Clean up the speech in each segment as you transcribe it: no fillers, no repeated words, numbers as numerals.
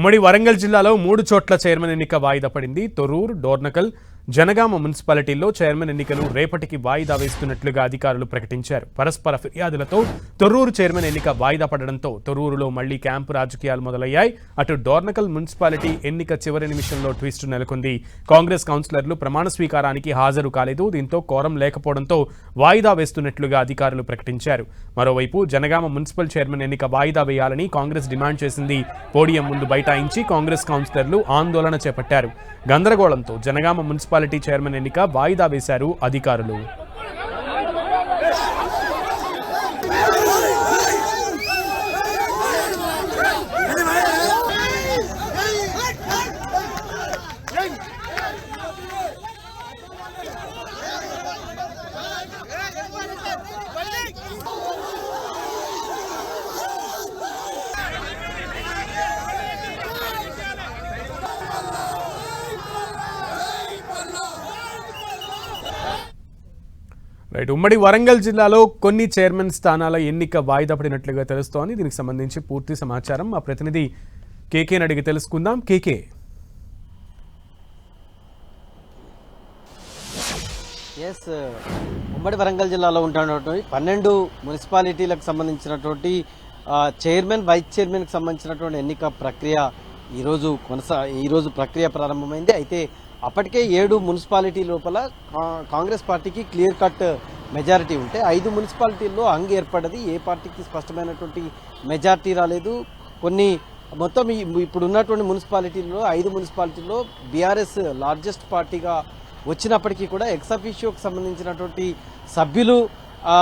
ఉమ్మడి వరంగల్ జిల్లాలో 3 చోట్ల చైర్మన్ ఎన్నిక వాయిదా పడింది. తొర్రూరు, డోర్నకల్, జనగామ మున్సిపాలిటీల్లో చైర్మన్ ఎన్నికలు రేపటికి వాయిదా వేస్తున్నట్లుగా అధికారులు ప్రకటించారు. పరస్పర ఫిర్యాదులతో తొర్రూరు చైర్మన్ ఎన్నిక వాయిదా పడడంతో తొర్రూరులో మళ్లీ క్యాంపు రాజకీయాలు మొదలయ్యాయి. అటు డోర్నకల్ మున్సిపాలిటీ ఎన్నిక చివరి నిమిషంలో ట్విస్ట్ నెలకొంది. కాంగ్రెస్ కౌన్సిలర్లు ప్రమాణ స్వీకారానికి హాజరు కాలేదు. దీంతో కోరం లేకపోవడంతో వాయిదా వేస్తున్నట్లుగా అధికారులు ప్రకటించారు. మరోవైపు జనగామ మున్సిపల్ చైర్మన్ ఎన్నిక వాయిదా వేయాలని కాంగ్రెస్ డిమాండ్ చేసింది. పోడియం ముందు బైఠాయించి కాంగ్రెస్ కౌన్సిలర్లు ఆందోళన చేపట్టారు. గందరగోళంతో జనగామ మున్సిపాలిటీ చైర్మన్ ఎన్నిక వాయిదా వేశారు అధికారులు. ఉమ్మడి వరంగల్ జిల్లాలో కొన్ని చైర్మన్ స్థానాల ఎన్నిక వాయిదా పడినట్లుగా తెలుస్తోంది. దీనికి సంబంధించి పూర్తి సమాచారం మా ప్రతినిధి కేకేని అడిగి తెలుసుకుందాం. కేకే, ఉమ్మడి వరంగల్ జిల్లాలో ఉంటున్నటువంటి 12 మున్సిపాలిటీలకు సంబంధించినటువంటి చైర్మన్, వైస్ చైర్మన్కి సంబంధించినటువంటి ఎన్నిక ప్రక్రియ ఈరోజు ప్రక్రియ ప్రారంభమైంది. అయితే అప్పటికే 7 మున్సిపాలిటీ లోపల కాంగ్రెస్ పార్టీకి క్లియర్ కట్ మెజారిటీ ఉంటే 5 మున్సిపాలిటీల్లో హంగ్ ఏర్పడ్డది. ఏ పార్టీకి స్పష్టమైనటువంటి మెజారిటీ రాలేదు. కొన్ని మొత్తం ఇప్పుడు ఉన్నటువంటి మున్సిపాలిటీల్లో 5 మున్సిపాలిటీల్లో బీఆర్ఎస్ లార్జెస్ట్ పార్టీగా వచ్చినప్పటికీ కూడా ఎక్స్ అఫీషియోకి సంబంధించినటువంటి సభ్యులు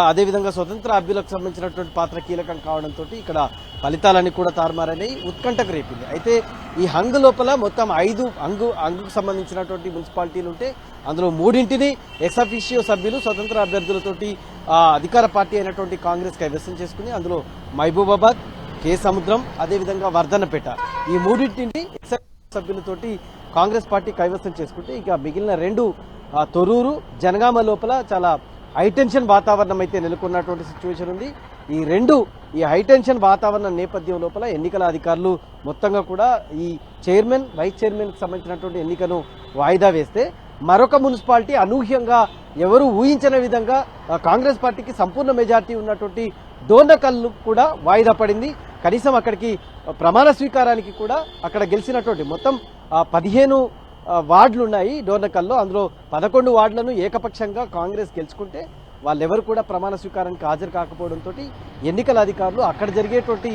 అదేవిధంగా స్వతంత్ర అభ్యులకు సంబంధించినటువంటి పాత్ర కీలకం కావడంతో ఇక్కడ ఫలితాలన్నీ కూడా తారుమారని ఉత్కంఠకు రేపింది. అయితే ఈ హంగ్ లోపల మొత్తం 5 హంగుకు సంబంధించినటువంటి మున్సిపాలిటీలు ఉంటే అందులో 3 ఎక్స్ అఫీషియో సభ్యులు స్వతంత్ర అభ్యర్థులతోటి అధికార పార్టీ అయినటువంటి కాంగ్రెస్ కైవసం చేసుకుని అందులో మహబూబాబాద్, కే సముద్రం, అదేవిధంగా వర్ధన్నపేట ఈ 3 ఎక్స్ సభ్యులతోటి కాంగ్రెస్ పార్టీ కైవసం చేసుకుంటే ఇక మిగిలిన 2 తొర్రూరు, జనగామ లోపల చాలా హైటెన్షన్ వాతావరణం అయితే నెలకొన్నటువంటి సిచ్యువేషన్ ఉంది. ఈ హైటెన్షన్ వాతావరణం నేపథ్యం లోపల ఎన్నికల అధికారులు మొత్తంగా కూడా ఈ చైర్మన్, వైస్ చైర్మన్కి సంబంధించినటువంటి ఎన్నికను వాయిదా వేస్తే మరొక మున్సిపాలిటీ అనూహ్యంగా ఎవరు ఊహించని విధంగా కాంగ్రెస్ పార్టీకి సంపూర్ణ మెజార్టీ ఉన్నటువంటి డోర్నకల్ కూడా వాయిదా పడింది. కనీసం అక్కడికి ప్రమాణ స్వీకారానికి కూడా అక్కడ గెలిచినటువంటి మొత్తం 15 వార్డులు ఉన్నాయి డోర్నకల్లో. అందులో 11 వార్డులను ఏకపక్షంగా కాంగ్రెస్ గెలుచుకుంటే వాళ్ళెవరు కూడా ప్రమాణ స్వీకారానికి హాజరు కాకపోవడంతో ఎన్నికల అధికారులు అక్కడ జరిగేటువంటి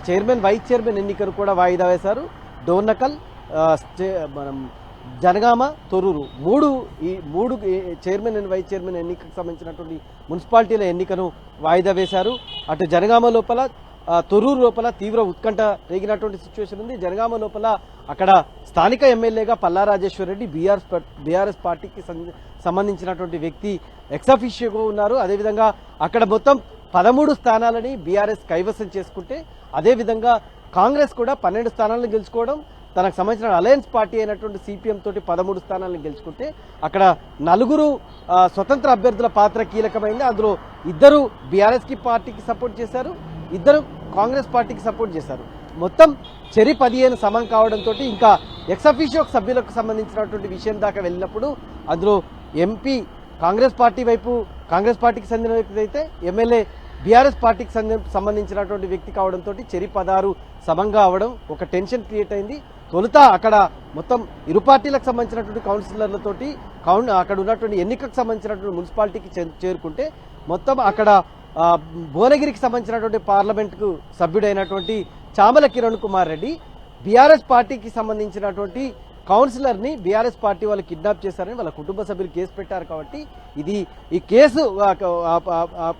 చైర్మన్, వైస్ చైర్మన్ ఎన్నికలు కూడా వాయిదా వేశారు. డోర్నకల్, జనగామ, తొర్రూరు ఈ మూడు చైర్మన్ అండ్ వైస్ చైర్మన్ ఎన్నికకు సంబంధించినటువంటి మున్సిపాలిటీల ఎన్నికను వాయిదా వేశారు. అటు జనగామ లోపల, తొర్రూరు లోపల తీవ్ర ఉత్కంఠ రేగినటువంటి సిచ్యువేషన్ ఉంది. జనగామ లోపల అక్కడ స్థానిక ఎమ్మెల్యేగా పల్లా రాజేశ్వర్ రెడ్డి బీఆర్ఎస్ పార్టీకి సంబంధించినటువంటి వ్యక్తి ఎక్స్ అఫీషియోగా ఉన్నారు. అదేవిధంగా అక్కడ మొత్తం 13 స్థానాలని బీఆర్ఎస్ కైవసం చేసుకుంటే అదేవిధంగా కాంగ్రెస్ కూడా 12 స్థానాలను గెలుచుకోవడం, తనకు సంబంధించిన అలయన్స్ పార్టీ అయినటువంటి సిపిఎం తోటి 13 స్థానాలను గెలుచుకుంటే అక్కడ 4 స్వతంత్ర అభ్యర్థుల పాత్ర కీలకమైంది. అందులో 2 బీఆర్ఎస్కి పార్టీకి సపోర్ట్ చేశారు, 2 కాంగ్రెస్ పార్టీకి సపోర్ట్ చేశారు. మొత్తం 15 సమం కావడంతో ఇంకా ఎక్స్ అఫీషియో సభ్యులకు సంబంధించినటువంటి విషయం దాకా వెళ్ళినప్పుడు అందులో ఎంపీ కాంగ్రెస్ పార్టీ వైపు కాంగ్రెస్ పార్టీకి చెందిన వ్యక్తి అయితే ఎమ్మెల్యే బీఆర్ఎస్ పార్టీకి సంబంధించినటువంటి వ్యక్తి కావడంతో 16 సమంగా అవడం ఒక టెన్షన్ క్రియేట్ అయింది. తొలుత అక్కడ మొత్తం ఇరు పార్టీలకు సంబంధించినటువంటి కౌన్సిలర్లతోటి అక్కడ ఉన్నటువంటి ఎన్నికకు సంబంధించినటువంటి మున్సిపాలిటీకి చేరుకుంటే మొత్తం అక్కడ భువనగిరికి సంబంధించినటువంటి పార్లమెంట్కు సభ్యుడైనటువంటి చామల కిరణ్ కుమార్ రెడ్డి బీఆర్ఎస్ పార్టీకి సంబంధించినటువంటి కౌన్సిలర్ని బీఆర్ఎస్ పార్టీ వాళ్ళు కిడ్నాప్ చేశారని వాళ్ళ కుటుంబ సభ్యులు కేసు పెట్టారు. కాబట్టి ఈ కేసు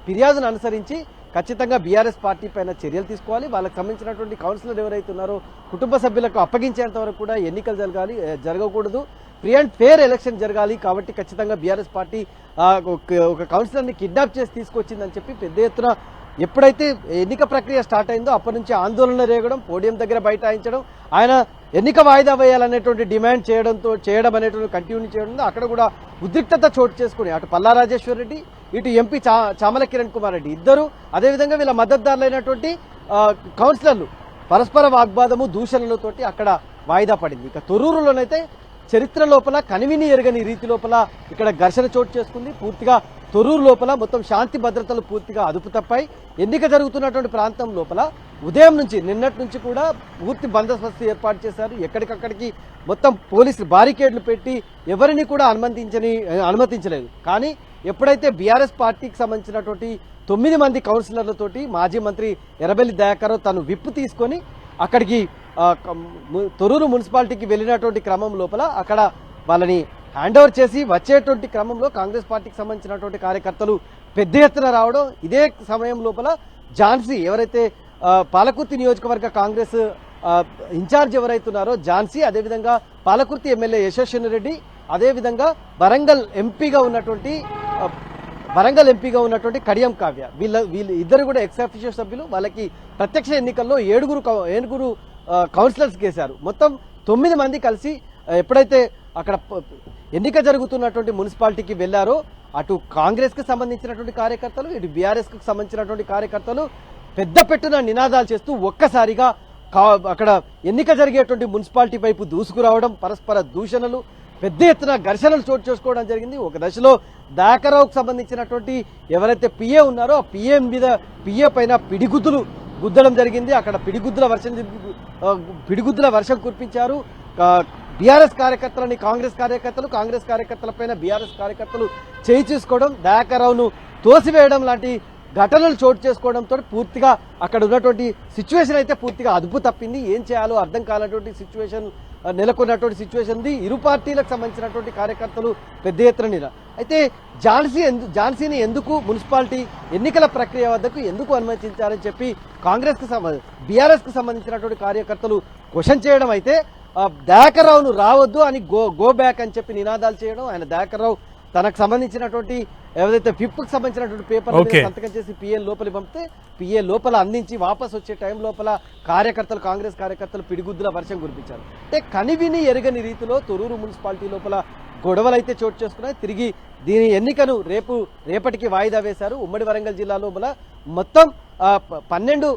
ఫిర్యాదును అనుసరించి ఖచ్చితంగా బీఆర్ఎస్ పార్టీ పైన చర్యలు తీసుకోవాలి. వాళ్ళకి సంబంధించినటువంటి కౌన్సిలర్ ఎవరైతే ఉన్నారో కుటుంబ సభ్యులకు అప్పగించేంత వరకు కూడా ఎన్నికలు జరగకూడదు. ఫ్రీ అండ్ ఫేర్ ఎలక్షన్ జరగాలి. కాబట్టి ఖచ్చితంగా బీఆర్ఎస్ పార్టీ ఒక కౌన్సిలర్ని కిడ్నాప్ చేసి తీసుకొచ్చిందని చెప్పి పెద్ద ఎత్తున ఎప్పుడైతే ఎన్నిక ప్రక్రియ స్టార్ట్ అయిందో అప్పటి నుంచి ఆందోళన రేగడం, పోడియం దగ్గర బైఠాయించడం, ఆయన ఎన్నిక వాయిదా వేయాలనేటువంటి డిమాండ్ చేయడం అనేటువంటి కంటిన్యూ చేయడంతో అక్కడ కూడా ఉద్రిక్తత చోటు చేసుకుని అటు పల్లా రాజేశ్వర్ రెడ్డి, ఇటు ఎంపీ చామల కిరణ్ కుమార్ రెడ్డి ఇద్దరు, అదేవిధంగా వీళ్ళ మద్దతుదారులైనటువంటి కౌన్సిలర్లు పరస్పర వాగ్వాదము దూషణలతోటి అక్కడ వాయిదా పడింది. ఇక తొర్రూరులోనైతే చరిత్ర లోపల కనివిని ఎరగని రీతి లోపల ఇక్కడ ఘర్షణ చోటు చేసుకుంది. పూర్తిగా తొర్రూరు లోపల మొత్తం శాంతి భద్రతలు పూర్తిగా అదుపు తప్పాయి. ఎన్నిక జరుగుతున్నటువంటి ప్రాంతం లోపల ఉదయం నుంచి నిన్నటి నుంచి కూడా పూర్తి బందోబస్తు ఏర్పాటు చేశారు. ఎక్కడికక్కడికి మొత్తం పోలీసులు బారికేడ్లు పెట్టి ఎవరిని కూడా అనుమతించలేదు. కానీ ఎప్పుడైతే బీఆర్ఎస్ పార్టీకి సంబంధించినటువంటి 9 మంది కౌన్సిలర్లతోటి మాజీ మంత్రి ఎర్రబెల్లి దయాకర్ తను విప్పు తీసుకొని అక్కడికి తొర్రూరు మున్సిపాలిటీకి వెళ్ళినటువంటి క్రమం లోపల అక్కడ వాళ్ళని హ్యాండ్ ఓవర్ చేసి వచ్చేటువంటి క్రమంలో కాంగ్రెస్ పార్టీకి సంబంధించినటువంటి కార్యకర్తలు పెద్ద ఎత్తున రావడం, ఇదే సమయం లోపల ఝాన్సీ ఎవరైతే పాలకుర్తి నియోజకవర్గ కాంగ్రెస్ ఇన్ఛార్జ్ ఎవరైతున్నారో ఝాన్సీ, అదేవిధంగా పాలకుర్తి ఎమ్మెల్యే యశస్విని రెడ్డి, అదేవిధంగా వరంగల్ ఎంపీగా ఉన్నటువంటి కడియం కావ్య, వీళ్ళు ఇద్దరు కూడా ఎక్స్ అఫీషియల్ సభ్యులు. వాళ్ళకి ప్రత్యక్ష ఎన్నికల్లో ఏడుగురు కౌన్సిలర్స్ కేశారు. మొత్తం 9 మంది కలిసి ఎప్పుడైతే అక్కడ ఎన్నిక జరుగుతున్నటువంటి మున్సిపాలిటీకి వెళ్లారో అటు కాంగ్రెస్ కి సంబంధించినటువంటి కార్యకర్తలు, ఇటు బీఆర్ఎస్ కు సంబంధించినటువంటి కార్యకర్తలు పెద్ద పెట్టున నినాదాలు చేస్తూ ఒక్కసారిగా అక్కడ ఎన్నిక జరిగేటువంటి మున్సిపాలిటీ వైపు దూసుకురావడం, పరస్పర దూషణలు, పెద్ద ఎత్తున ఘర్షణలు చోటు చేసుకోవడం జరిగింది. ఒక దశలో దయాకర్రావుకు సంబంధించినటువంటి ఎవరైతే పిఏ ఉన్నారో ఆ పిఏ పైన పిడిగుద్దులు గుద్దడం జరిగింది. అక్కడ పిడిగుద్దుల వర్షం కురిపించారు. బీఆర్ఎస్ కార్యకర్తలని కాంగ్రెస్ కార్యకర్తల పైన బీఆర్ఎస్ కార్యకర్తలు చేయి చేసుకోవడం, దయాకర్రావును తోసివేయడం లాంటి ఘటనలు చోటు చేసుకోవడంతో పూర్తిగా అక్కడ ఉన్నటువంటి సిచ్యువేషన్ అయితే పూర్తిగా అదుపు తప్పింది. ఏం చేయాలో అర్థం కానటువంటి సిచ్యువేషన్ నెలకొన్నటువంటి సిచ్యువేషన్ ఉంది. ఇరు పార్టీలకు సంబంధించినటువంటి కార్యకర్తలు పెద్ద ఎత్తున అయితే ఝాన్సీని ఎందుకు మున్సిపాలిటీ ఎన్నికల ప్రక్రియ వద్దకు ఎందుకు అనుమతించారని చెప్పి బీఆర్ఎస్ కు సంబంధించినటువంటి కార్యకర్తలు క్వశ్చన్ చేయడం, అయితే దయాకర్రావును రావద్దు అని గో బ్యాక్ అని చెప్పి నినాదాలు చేయడం, ఆయన దయాకర్రావు తనకు సంబంధించినటువంటి ఏదైతే పిప్కు సంబంధించినటువంటి పేపర్ సంతకం చేసి పిఏ లోపలి పంపితే పిఏ లోపల అందించి వాపస్ వచ్చే టైం లోపల కాంగ్రెస్ కార్యకర్తలు పిడిగుద్దుల వర్షం కురిపించారు. అంటే కనివిని ఎరగని రీతిలో తొర్రూరు మున్సిపాలిటీ లోపల గొడవలు అయితే చోటు చేసుకున్నాయి. తిరిగి దీని ఎన్నికను రేపటికి వాయిదా వేశారు. ఉమ్మడి వరంగల్ జిల్లా లోపల మొత్తం 12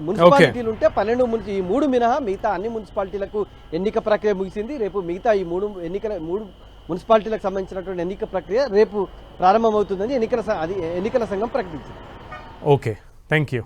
మున్సిపాలిటీలు ఉంటే 12 ఈ 3 మినహా మిగతా అన్ని మున్సిపాలిటీలకు ఎన్నిక ప్రక్రియ ముగిసింది. రేపు మిగతా ఈ 3 మున్సిపాలిటీలకు సంబంధించినటువంటి ఎన్నిక ప్రక్రియ రేపు ప్రారంభమవుతుందని ఎన్నికల సంఘం ప్రకటించింది. Okay, thank you.